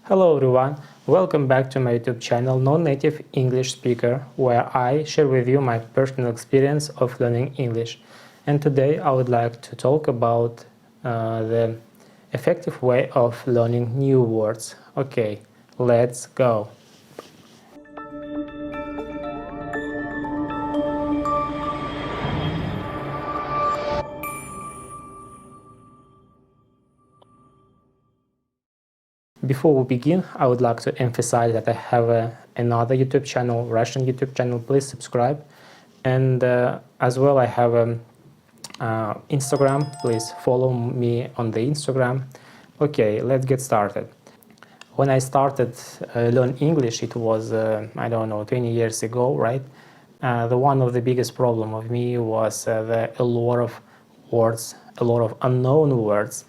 Hello everyone, welcome back to my YouTube channel Non-Native English Speaker, where I share with you my personal experience of learning English. And today I would like to talk about the effective way of learning new words. Okay, let's go. Before we begin, I would like to emphasize that I have another YouTube channel, Russian YouTube channel. Please subscribe. And as well, I have Instagram. Please follow me on the Instagram. Okay, let's get started. When I started learn English, it was, I don't know, 20 years ago, right? The one of the biggest problem of me was a lot of words, a lot of unknown words.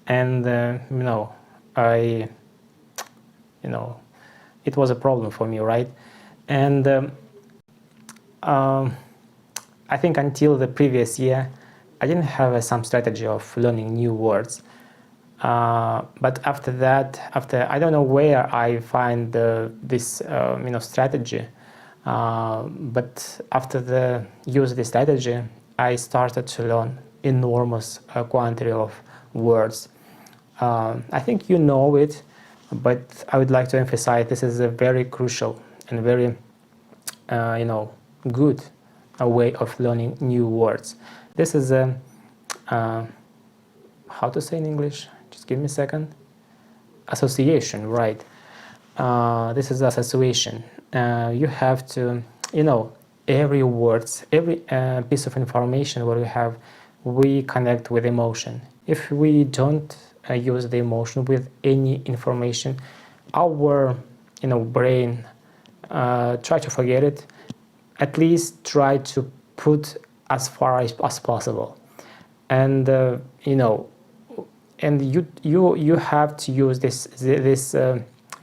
And, it was a problem for me, right? And I think until the previous year, I didn't have some strategy of learning new words. But after that, I don't know where I find this strategy. But after the use of this strategy, I started to learn enormous quantity of words. I think you know it, but I would like to emphasize this is a very crucial and very, good way of learning new words. This is a, how to say in English? Just give me a second. Association, right? This is association. You have to, every words, every piece of information what we have, we connect with emotion. If we don't use the emotion with any information, our brain try to forget it, at least try to put as far as possible. And and you have to use this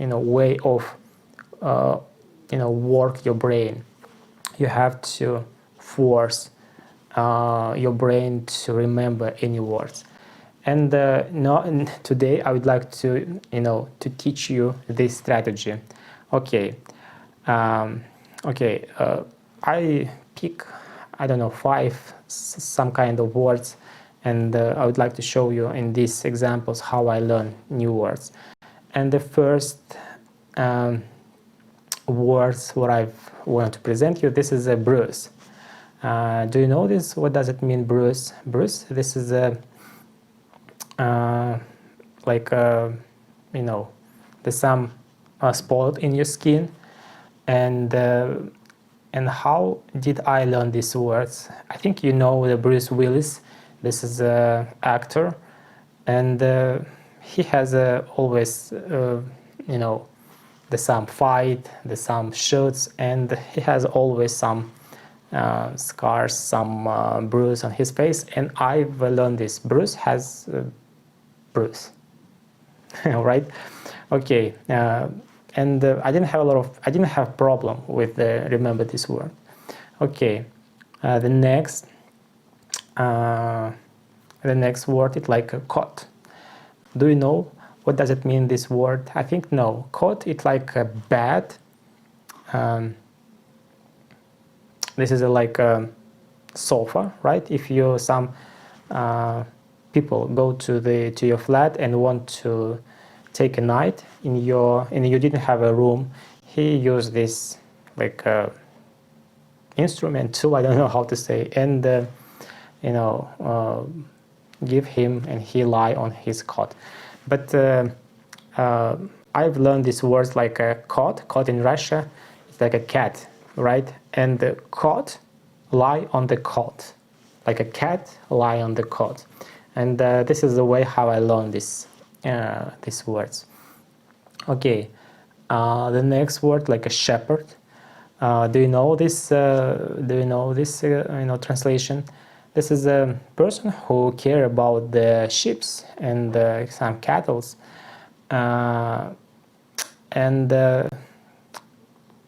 way of work your brain. You have to force your brain to remember any words. And today I would like to to teach you this strategy. Okay, I pick, I don't know, 5 some kind of words, and I would like to show you in these examples how I learn new words. And the first words what I want to present you, this is a bruise. Do you know this? What does it mean, bruise? Bruise. This is a there's some spot in your skin. And how did I learn these words? I think you know the Bruce Willis. This is an actor, and he has always the some fight, the some shoots, and he has always some scars, some bruise on his face. And I've learned this. Bruce has bruise. Right? Okay. And I didn't have problem with remember this word. Okay, the next word is like a caught. Do you know what does it mean, this word? I think no. Caught, it's like a bad. This is like a sofa, right? If you some people go to your flat and want to take a night and you didn't have a room, he used this like instrument tool, I don't know how to say, and give him and he lie on his cot. But I've learned these words like a cot in Russia, it's like a cat, right? And the cot, lie on the cot, like a cat lie on the cot. And this is the way how I learned these words. Okay, the next word, like a shepherd. Do you know this? Translation? This is a person who care about the sheep and some cattle.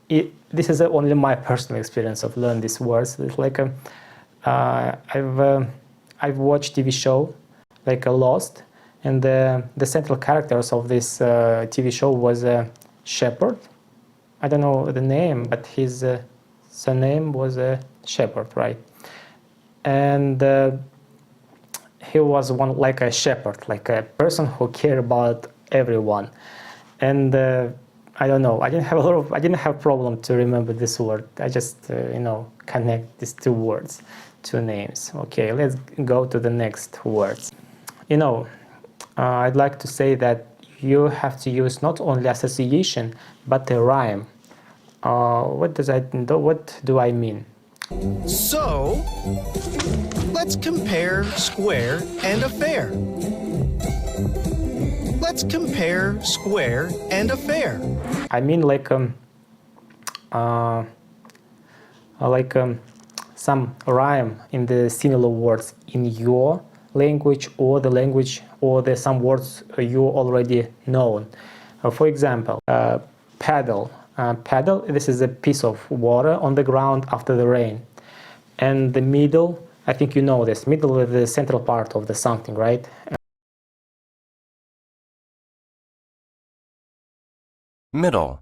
This is only my personal experience of learning these words. It's like I've watched TV show like Lost, and the central characters of this TV show was a shepherd. I don't know the name, but his surname was a shepherd, right? And he was one like a shepherd, like a person who cared about everyone. And I don't know, I didn't have problem to remember this word. I just connect these two words, two names. Okay, let's go to the next words. I'd like to say that you have to use not only association but a rhyme. What do I mean? So, let's compare square and affair. Let's compare square and affair. I mean some rhyme in the similar words in your language or the language or some words you already know. For example, paddle. Paddle, this is a piece of water on the ground after the rain. And the middle, I think you know this, middle is the central part of the something, right? Middle.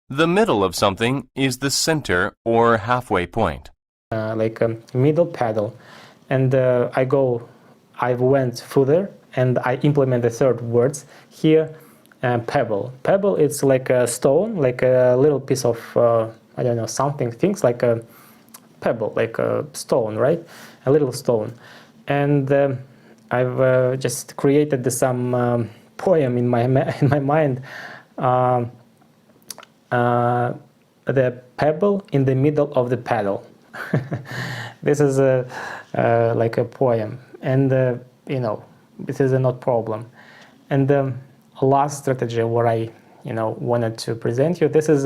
The middle of something is the center or halfway point. Middle paddle. And I went further and I implement the third words here. Pebble. Pebble, it's like a stone, like a little piece of, I don't know, something, things like a pebble, like a stone, right? A little stone. And I've just created some poem in my mind. The pebble in the middle of the paddle. This is like a poem, and this is not problem. And last strategy what I wanted to present you. This is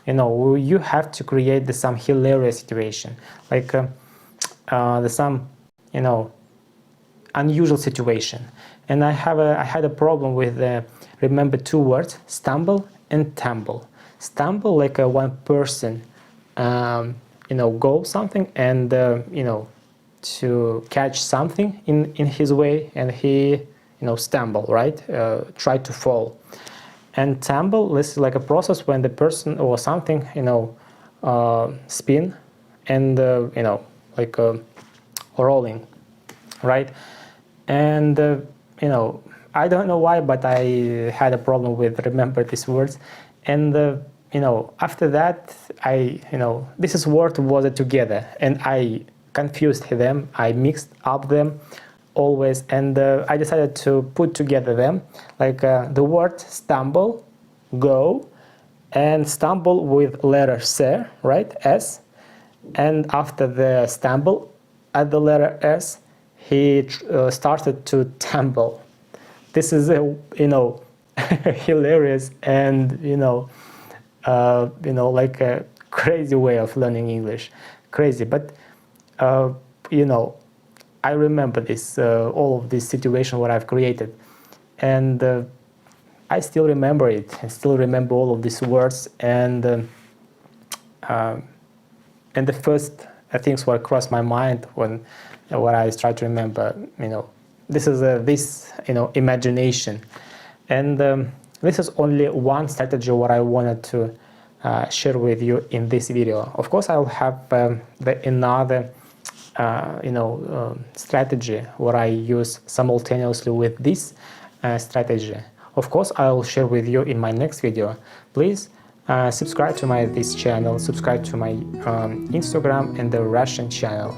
you have to create some hilarious situation, like some unusual situation. And I had a problem with remember two words, stumble and tumble. Stumble, like one person go something and to catch something in his way, and he stumble, right? Try to fall. And tumble, this is like a process when the person or something spin and like rolling, right? And I don't know why, but I had a problem with remember these words. And after that this word was together, and I confused them, I mixed up them always, and I decided to put together them, like the word stumble, go, and stumble with letter S, right, S, and after the stumble at the letter S, he started to tumble. This is hilarious and like a crazy way of learning English, crazy, but I remember this, all of this situation what I've created, and I still remember it. I still remember all of these words, and the first things what crossed my mind when I try to remember, this is this imagination, and this is only one strategy what I wanted to share with you in this video. Of course, I'll have another strategy what I use simultaneously with this strategy. Of course, I'll share with you in my next video. Please subscribe to this channel, subscribe to my Instagram and the Russian channel.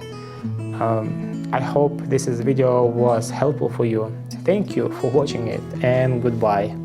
I hope this video was helpful for you. Thank you for watching it, and goodbye.